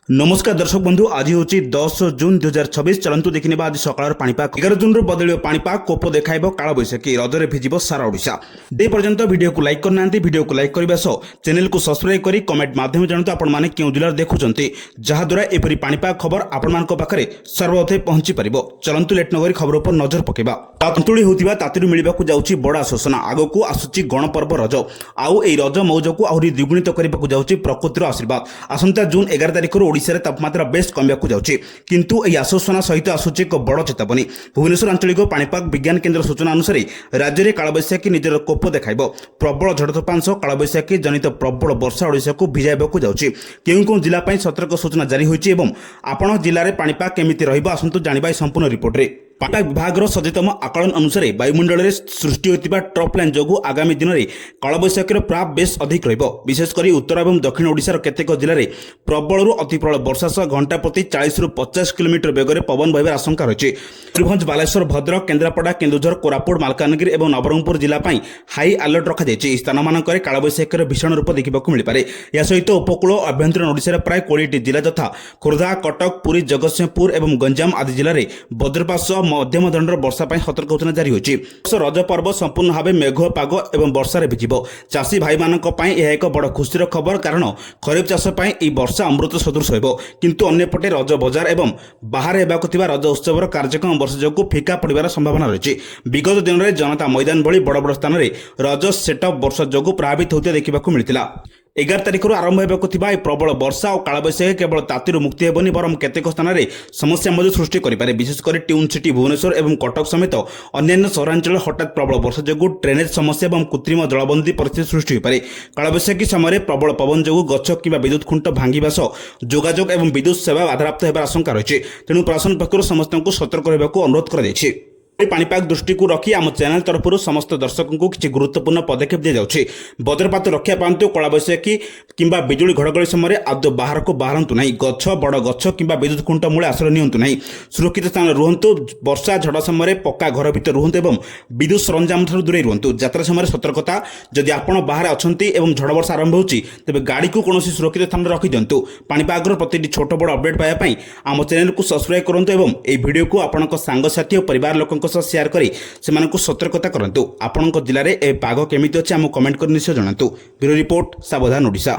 नमस्कार दर्शक बंधु आज हूँ 10 जून 2026 चलतु देखने आज सकाल पाणीपाग 11 जून बदल पाणीपाग कोप देखा काल बैशाखी रजरे भिजिब सारा ओडिशा दे पर्यंत वीडियो को लाइक करना वीडियो को लाइक करने सह चैनल को सब्सक्राइब कर कमेंट माध्यम जानते आपने क्यों जिले देखुंत जहाद्वारा एपरी पाणीपाग खबर आपंखे सर्वप्रथम पहुंची पार चलतु लेट नगरी खबर पर नजर पकेबा तंतुड़ी होता तातुरी मिलवाक जाऊँगी बड़ आश्वासना आगक आसूची गणपर्व रज आउ ए रज मौज को आहरी द्विगुणित करने जाऊँगी प्रकृतिर आशीर्वाद आसंता जून 11 तारिख ओडिशा तापमात्रा बेस कमिया जाऊँगी किंतु यह आश्वासना सहित आसूची एक बड़ चेतावनी भुवनेश्वर आंचलिक पाणीपाग विज्ञान केन्द्र सूचना अनुसार राज्य में कालबैशाखी निजर कोप देखाइब प्रबल झड़ तोफान सह कालबैशाखी जनित प्रबल वर्षा ओडिशा को भिजाइबाक जाऊँगी केउं केउं जिला सतर्क सूचना जारी होइछि एवं आपण जिले में पाणीपाग केमिति रहिबो आसंतु जानिबा संपूर्ण रिपोर्ट रे पाणीपाग विभाग सचेतन आकलन अनुसार वायुमंडल में सृष्टि होता ट्रफ लाइन जो आगामी दिन में कालबैशाखीर प्रभाव बेस अधिक विशेषकर उत्तर और दक्षिण ओडिशार केतेक जिले में प्रबल अति प्रबल वर्षा सह घंटा प्रति 40 ରୁ 50 किलोमीटर बेगर पवन बहबार आशंका रही मयूरभंज बालेश्वर भद्रक केन्द्रापड़ा केन्दुझर कोरापुट मालकानगिरी और नवरंगपुर जिला हाई अलर्ट रखा स्थान मानक कालबैशाखीर भीषण रूप देखा मिलपे या सहित उपकूल आभ्यंतरीण ओडिशार प्राय 20ଟି जिला यथा खोर्धा कटक पुरी जगतसिंहपुर और गंजाम आदि जिले में वज्रपात सह मध्यम धरणर वर्षा सतर्क सूचना जारी होती रज पर्व संपूर्ण भाव मेघ पाग और वर्षार भिजिब चाषी भाई मानक यह एक बड़ खुशीर खबर कारण खरीफ चाष वर्षा अमृत सदृश हो किंतु अन्यपटे रज बजार एवं बाहर होगाक रज उत्सवर कार्यक्रम वर्षा जो फिका पड़ार संभावना रही विगत दिन में जनता मैदान भली बड़ बड़ स्थान में रज सेटअप वर्षा जो प्रभावित होता देखा मिलता 11 तारिख आरंभ होगा प्रबल वर्षा और कालबैशाखी केवल तातीर मुक्ति हेबनी बरम केतेक स्थान में समस्या मध्य सृष्टि करें विशेषकर ट्यून सिटी भुवनेश्वर और कटक समेत अन्य सहरांचल हठात प्रबल वर्षा जो ड्रेनेज समस्या और कृत्रिम जलबंदी परिस्थिति सृष्टि हो पाए कालबैशाखी समय प्रबल पवन जो गछ कि विद्युत खुंट भांगा सह जोगाजोग और विद्युत सेवा बाधाप्राप्त होगार आशंका रही तेणु प्रशासन पक्ष समस्त को सतर्क रहा अनुरोध कर पाणीपाग दृष्टि को रखी आम चैनल तरफ समस्त दर्शकों को किसी गुरुत्वपूर्ण पदक्षेप दी जाऊँगी वज्रपात रक्षा पांतु कलाबैशाखी किंबा बिजुली घड़घड़ी समय आदौ बाहर को बाहरतु ना गछ बड़ गछ किंबा विद्युत खुंट मूले आश्रय नियंतु ना सुरक्षित स्थान रुहतु वर्षा झड़ समय पक्का घर भर रुहतु और विद्युत सरंजाम दूरे रुहतु यात्रा समय सतर्कता जदि आपण बाहर अच्छा झड़ वर्षा आरंभ हो तेज गाड़ी को कौन सुरक्षित स्थान रखी दिंतु पाणीपागर प्रति छोट बड़ अपडेट पाइबापी आम चैनल को सब्सक्राइब करूँ और यह भिडियो को आपण सांगसाथी और परिवार लोक शेयर करी से सतर्कता करंतु आपनक जिले में पाग केमिति अछि आम कमेंट कर निश्चय जणातु ब्यूरो रिपोर्ट सावधान ओडिशा।